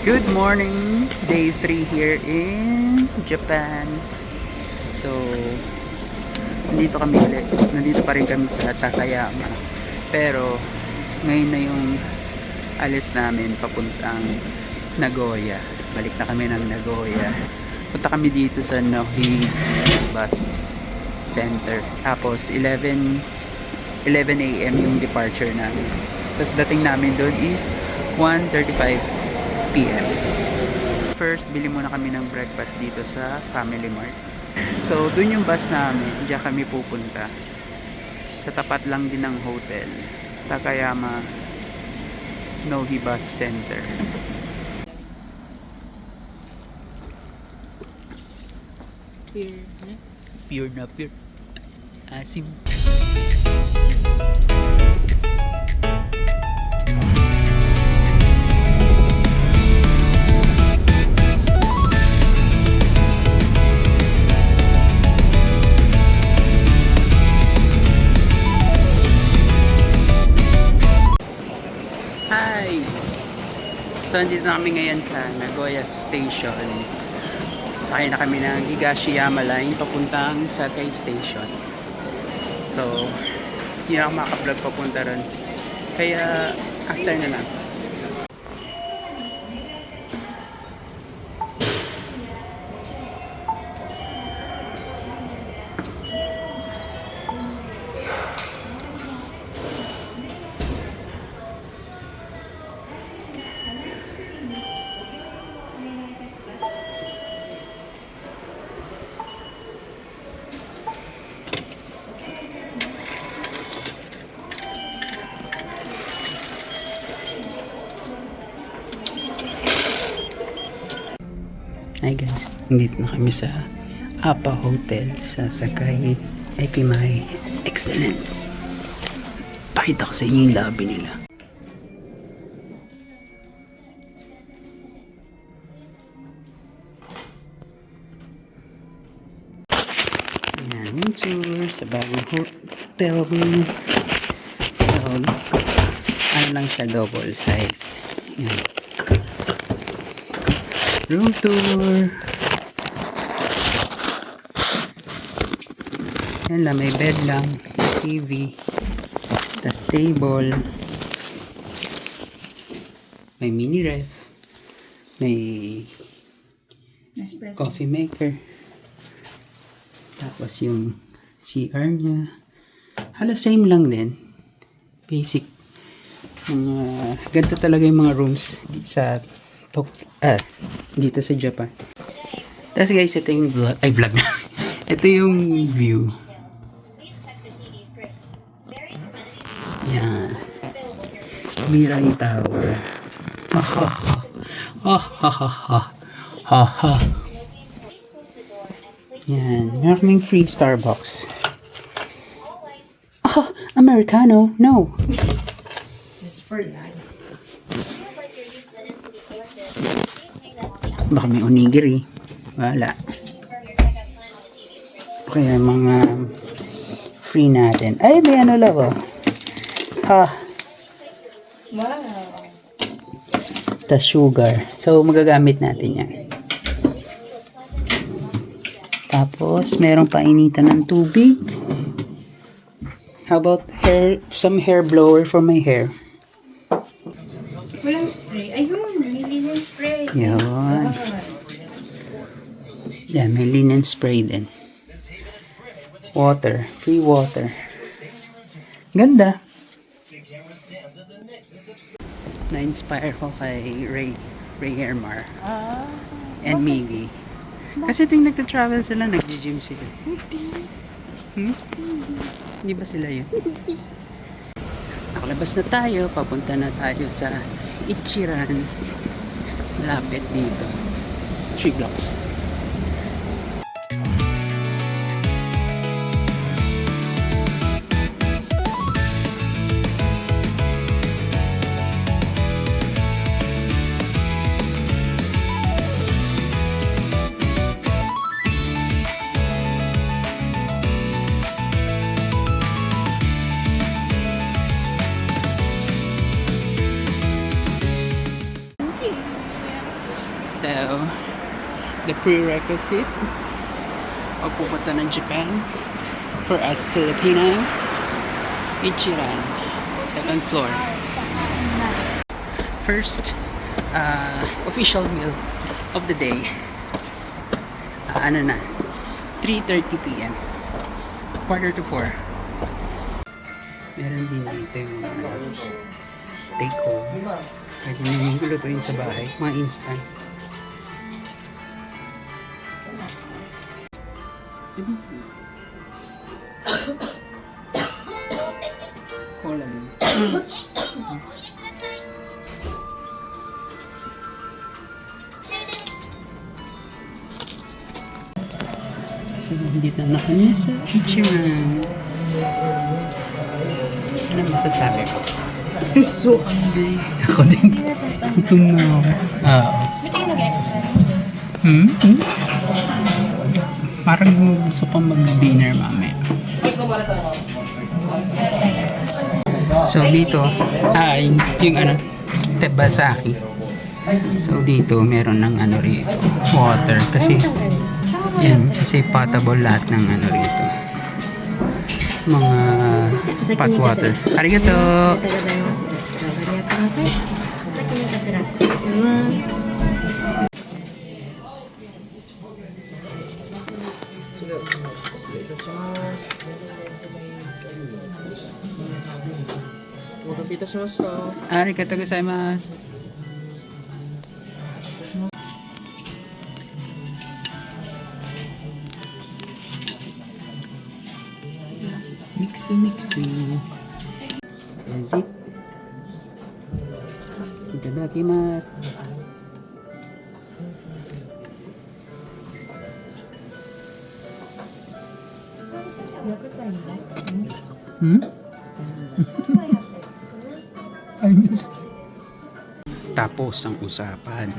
Good morning! Day 3 here in Japan. So, nandito pa rin kami sa Takayama. Pero, ngayon na yung alis namin papuntang Nagoya. Balik na kami ng Nagoya. Punta kami dito sa Nohi Bus Center. Tapos, 11 a.m. yung departure namin. Tapos, dating namin doon is 1:35 p.m. First, bili muna kami ng breakfast dito sa Family Mart. So, dun yung bus namin. Diyan kami pupunta. Sa tapat lang din ng hotel. Takayama Nohi Bus Center. Pure na pure. Asim. Hi! So, andito na kami ngayon sa Nagoya Station. Sakay na kami ng Higashiyama Line papuntang Sakai Station. So, hindi na ako makablog papunta ron. Kaya, after na lang. Hi guys, nandito na kami sa Apa Hotel sa Sakai Ekimae. Excellent! Pakita ko sa inyo yung lobby nila. Ayan, yung tour sa bagong hotel room. So, ano lang siya, double size. Ayan. Room tour. Yan lang, may bed lang, TV, tas table, may mini ref, may coffee maker, tapos yung CR nya. Halos same lang din, basic. Ganito talaga yung mga rooms sa dito sa Japan. Tapos guys, ito yung vlog na. Ito yung view. Yan. Mirai Tower. Ha ha ha. Ha ha ha ha. Ha ha. Yan. Meron kaming free Starbucks. Oh, Americano. No. It's for that. Baka may onigiri. Wala. Kaya mga free natin. Ay, may ano lang oh. Ha. Wow. Tas sugar. So, magagamit natin yan. Tapos, merong painitan ng tubig. How about some hair blower for my hair? Walang spray. Ayun, may linen spray. Yun. Yan, may linen spray din. Water. Free water. Ganda. Na-inspire ko kay Ray Hermar and Miggy. Kasi tuwing nagta-travel sila, nag-gym sila. Hindi ba sila yun? Nakalabas na tayo. Papunta na tayo sa Ichiran. Malapit dito. 3 blocks. prerequisite o pupunta ng Japan for us Filipinos. Ichiran, second floor. First official meal of the day. Ano na? 3:30 p.m. Quarter to 4. Meron din dito yung take home. Pwede nyo lutuin sa bahay. Mga instant. Cola din. So, nandito na kami sa Ichiran. Ano masasabi ko? So hungry. Ako din. Gutom na ako. Ba't kayo nag-extra? Parang gusto pang mag-dinner mamaya. So dito, yung ano, tebasaki. So dito, meron ng ano rito, water. Kasi, yan, kasi potable lahat ng ano rito. Mga pot water. Arigato! Arigato gozaimasu. Mixu. Is it? Itadakimasu. I miss. Tapos ang usapan.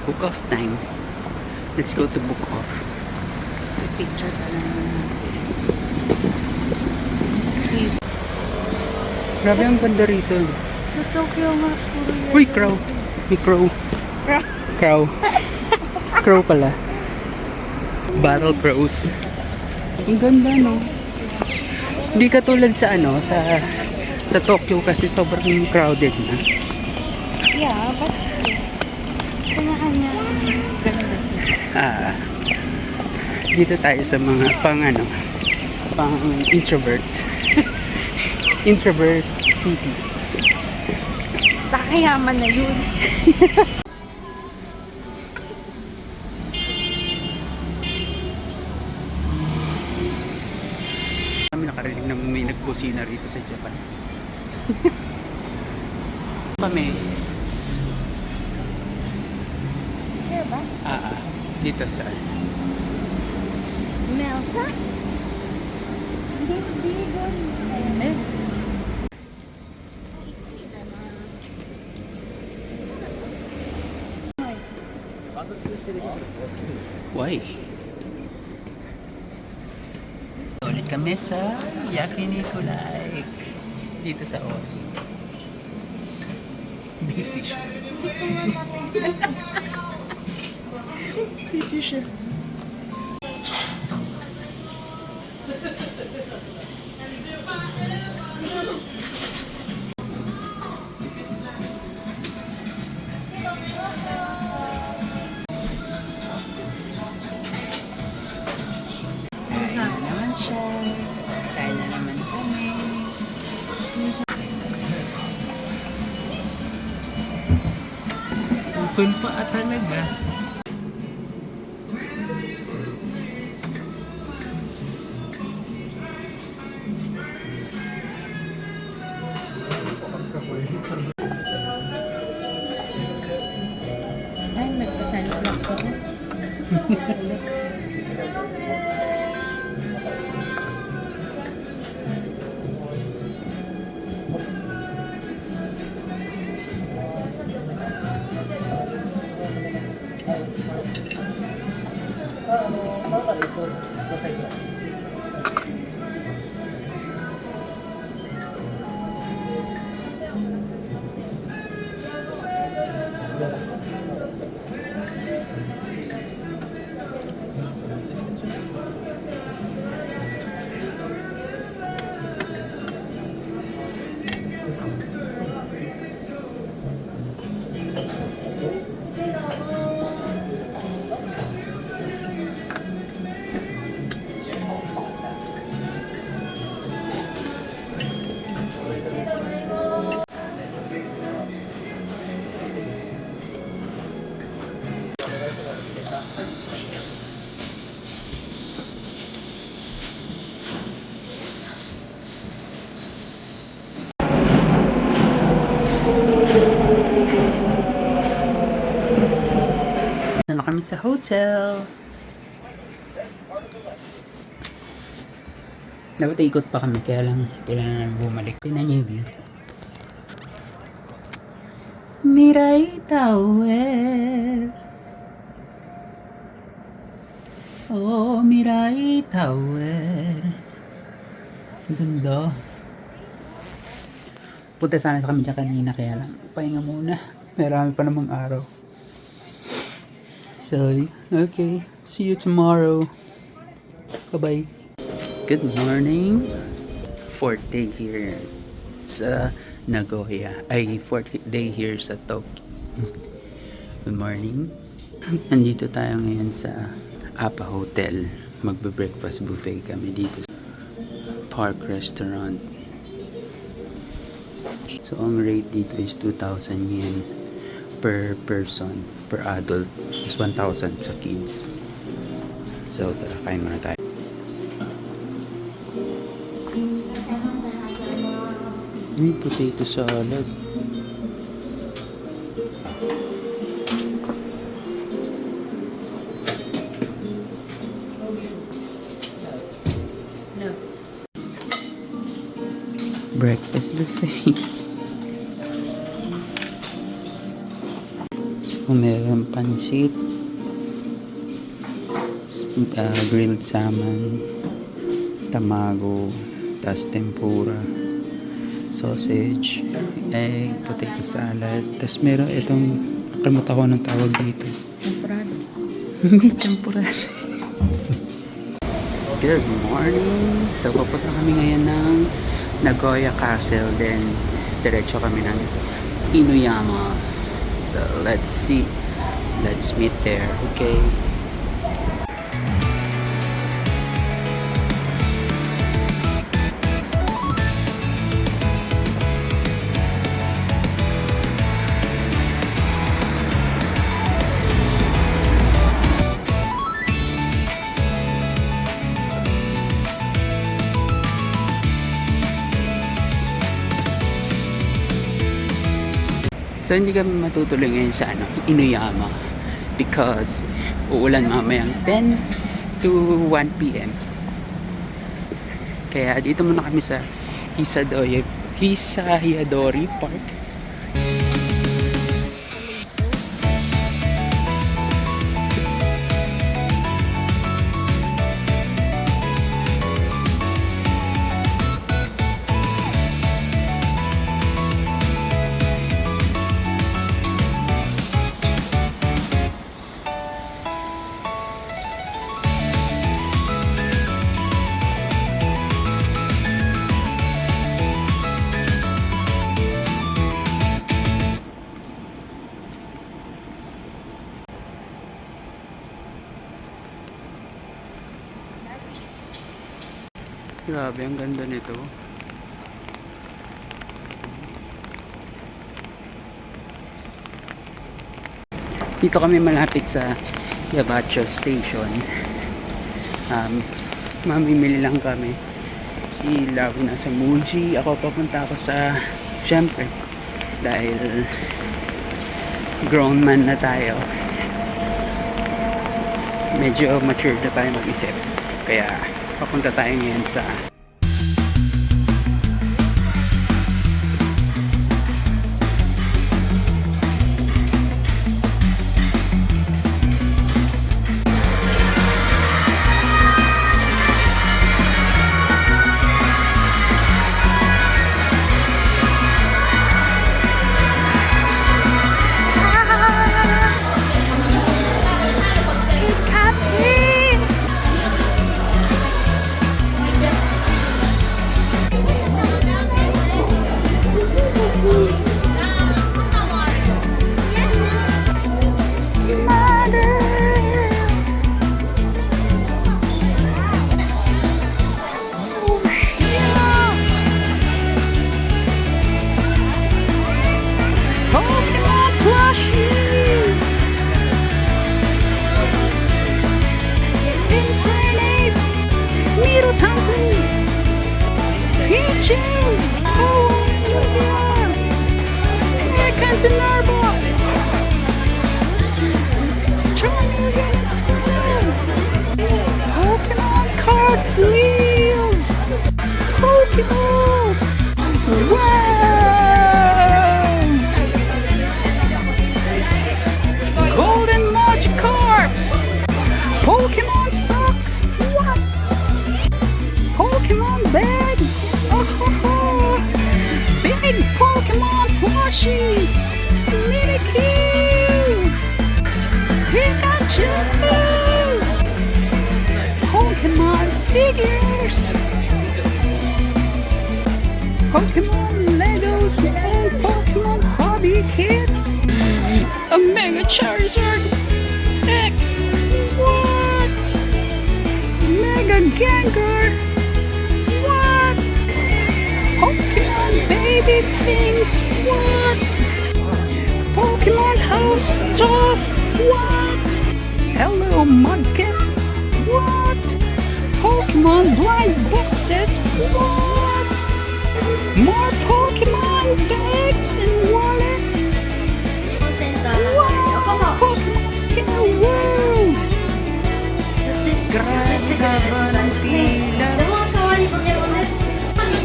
Book off time. Let's go to book off. Picture ka lang. Grabe ang ganda rito. Sa Tokyo nga, puro yan. Uy, crow. May crow. Crow. Crow pala. Battle crows. Ang ganda, no? Hindi katulad sa ano, sa Tokyo kasi sobrang crowded na. Yeah, but kanya-kanya ganda siya. Dito tayo sa mga pang introvert. Introvert city. Takayaman na yun. Kami nakarinig na may nagbusina rito sa Japan. Kami. Here ba? Dito sa Melsa? Hindi doon. Why? Ulit kami sa Yakiniku Lake dito sa Osu. Busy siya. Busy siya. Kain na naman kami. Open pa talaga. Ay, nagtatanslak ako. sa hotel. Dapat ikot pa kami, kaya lang kailangan na bumalik. Tingnan niyo yung view. Mirai Tower. Oh, Mirai Tower. Ang ganda. Punta sana kami dyan kanina, kaya lang pahinga muna. Marami pa namang araw. So, okay. See you tomorrow. Bye-bye. Good morning. Fourth day here sa Nagoya. Ay, fourth day here sa Tokyo. Good morning. Nandito tayo ngayon sa Apa Hotel. Magbe-breakfast buffet kami dito sa Park Restaurant. So, ang rate dito is 2,000 yen per person, per adult. Is 1,000 sa kids. So, tara, kain muna tayo. May potato salad. No. Breakfast buffet. So, meron pansit, grilled salmon, tamago, tas tempura, sausage, egg, potato salad, tas meron itong, nakalimutan ko ng tawag dito. Temporado. Hindi champurado. Good morning! So, papunta kami ngayon ng Nagoya Castle. Then, diretso kami ng Inuyama. So, let's see. Let's meet there. Okay? So, hindi kami matutuloy ngayon sa Inuyama because uulan mamayang 10 to 1 p.m. Kaya dito muna kami sa Hisayadori Park. Grabe, ang ganda nito. Dito kami malapit sa Yabacho Station. Mamimili lang kami. Si Lau nasa Muji. Ako papunta ako sa, syempre, dahil grown man na tayo. Medyo mature na tayo mag-isip. Kaya papunta tayo ngayon sa sleeves! Pokeballs! Wow! Golden Magikarp! Pokemon socks! What? Pokemon bags! Oh, ho, ho. Big Pokemon plushies! Mimikyu! Pikachu! Pokemon figures! Pokemon Legos and Pokemon hobby kits! A Mega Charizard X! What? Mega Gengar! What? Pokemon baby things! What? Pokemon house stuff! What? Hello Mudkip! What? Pokemon blind boxes! What? More Pokemon bags and wallets! Wow! Pokemon Scare World! Grabe ka ba ng pila?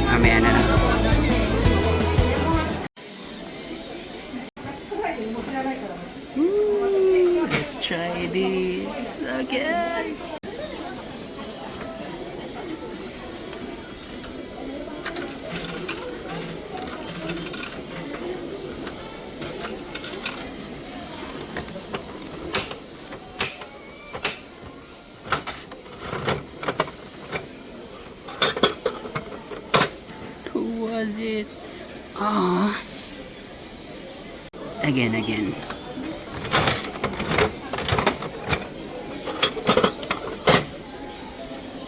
Mamaya na lang. Let's try this again. Who was it? Ah. Again.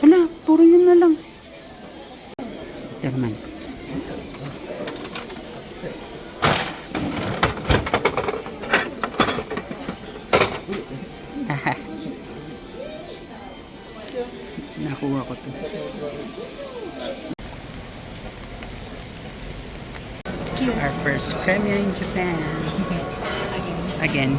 Wala, puro yun na lang. Ito naman. Haha. Nakuha ko to. Our first premiere in Japan. Again.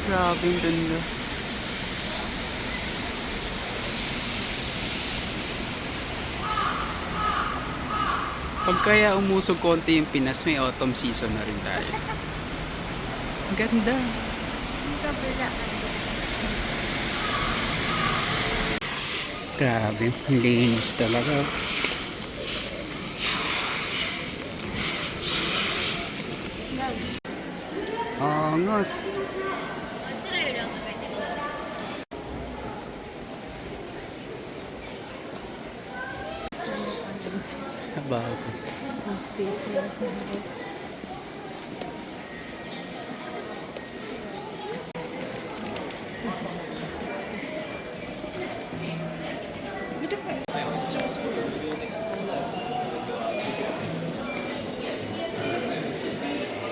Grabe yung ganda. Pag kaya umusog konti yung Pinas, may autumn season na rin tayo. Ang ganda. Grabe, ang linis talaga. Angos. Bago. Ang space nila sa house.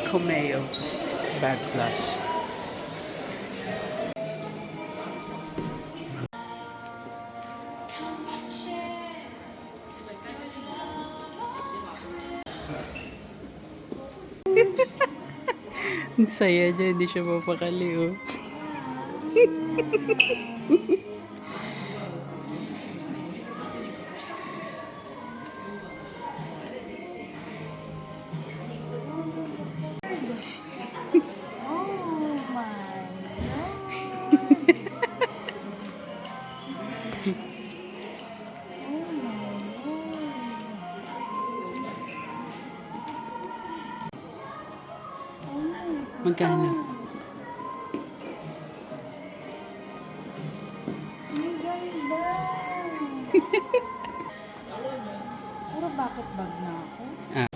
Komeo Bag Plus. Ang saya niya, hindi siya mapakali, oh. Oh my Magkano? Ang ganda! Puro bakit bag na ako? Ah.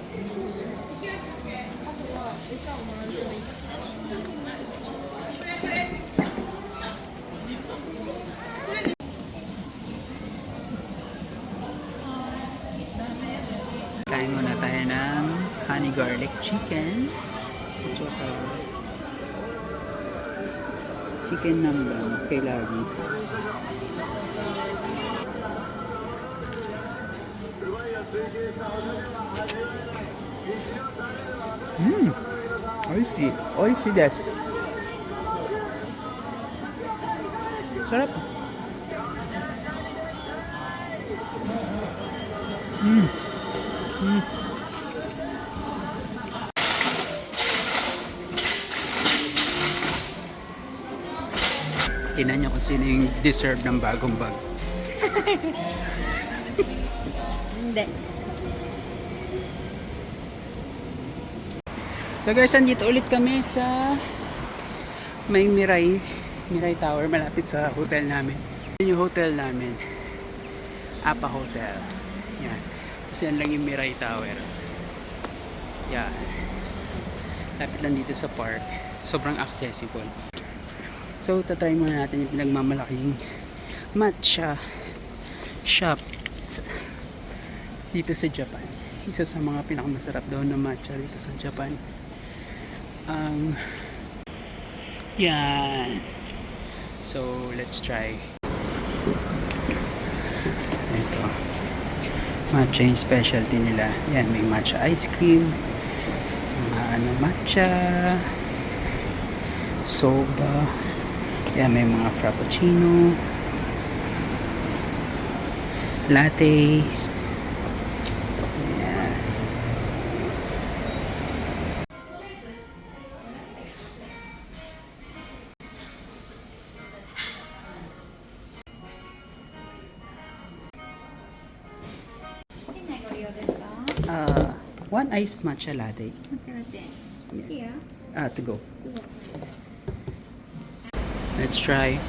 chicken. At saka chicken namban kay Larry. Oishi. Oishi desu. Sarap. Tingnan nyo kung sino yung deserve ng bagong bag. Hindi. So guys, andito ulit kami sa may Mirai Tower malapit sa hotel namin. Yun yung hotel namin. Apa Hotel. Yan. Kasi yan lang yung Mirai Tower. Yan. Lapit lang dito sa park. Sobrang accessible. So, tatry muna natin yung pinagmamalaking matcha shop dito sa Japan. Isa sa mga pinakamasarap daw na matcha dito sa Japan. Yan. So, let's try. Ito. Matcha yung specialty nila. Yan, may matcha ice cream. Mga matcha. Soba. Yan, may mga frappuccino. Lattes. Yan. One iced matcha latte. Yes. To go. Let's try.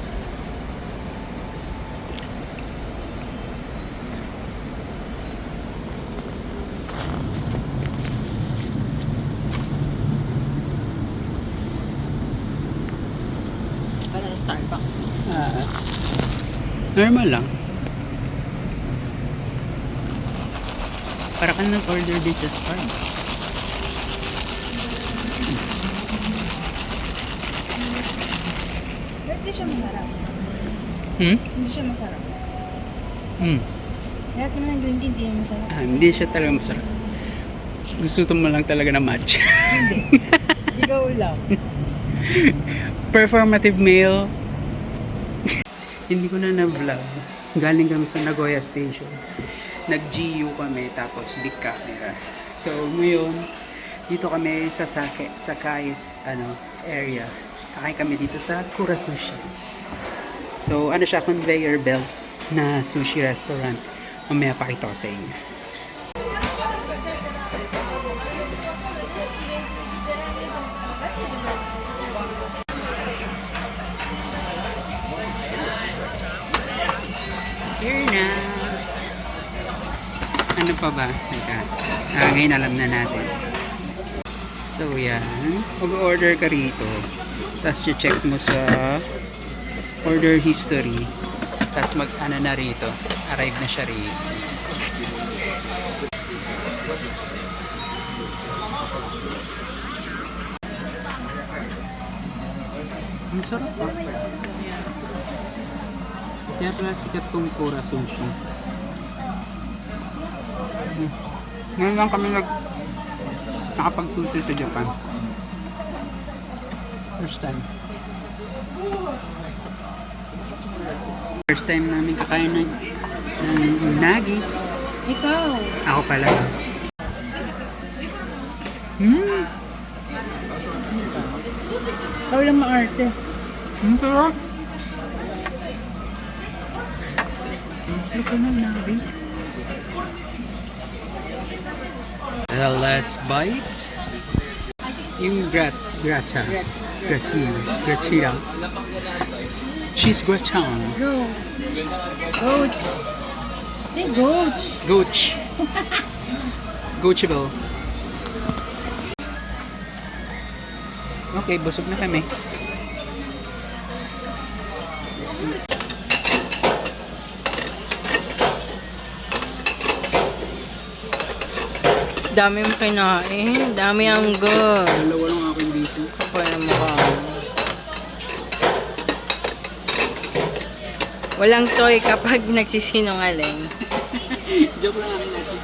Para sa Starbucks. Normal lang. Para ka nag-order dito sa Starbucks. Pero hindi siya masarap. Hindi siya masarap. Lahat naman ng green tea hindi masarap. Hindi siya talaga masarap. Gusto mo lang talaga na matcha. Hindi. Ikaw lang. Performative meal. Hindi ko na na-vlog. Galing kami sa Nagoya Station. Nag-GU kami tapos big camera. So ngayon dito kami sa Sakai's area. Kakain kami dito sa Kura Sushi. So ano siya, conveyor belt na sushi restaurant. Mamaya pakita ko sa inyo. Here na. Ano pa ba? Teka. Ngayon alam na natin. So yan. Mag-order ka rito. Tapos check mo sa order history. Tapos mag-ano na rito. Arrive na siya rito. Ang sarap pa. Kaya pala sikat tong Kura Sushi. Ngayon lang kami nakapag-sushi sa Japan. First time. First time namin kakain ng unagi. Ikaw. Ako pala. Ikaw lang maarte. Sarap. Sarap ko ng unagi. The last bite. Yung gratia. Cheese gratin. Go. Goats. Say goats. Goch. Gochable. Okay, busog na kami. Dami mo kinain. Dami ang good. Dalawa lang akin dito. Kapal na mukha. Walang toy kapag nagsisinungaling. Joke lang akin natin.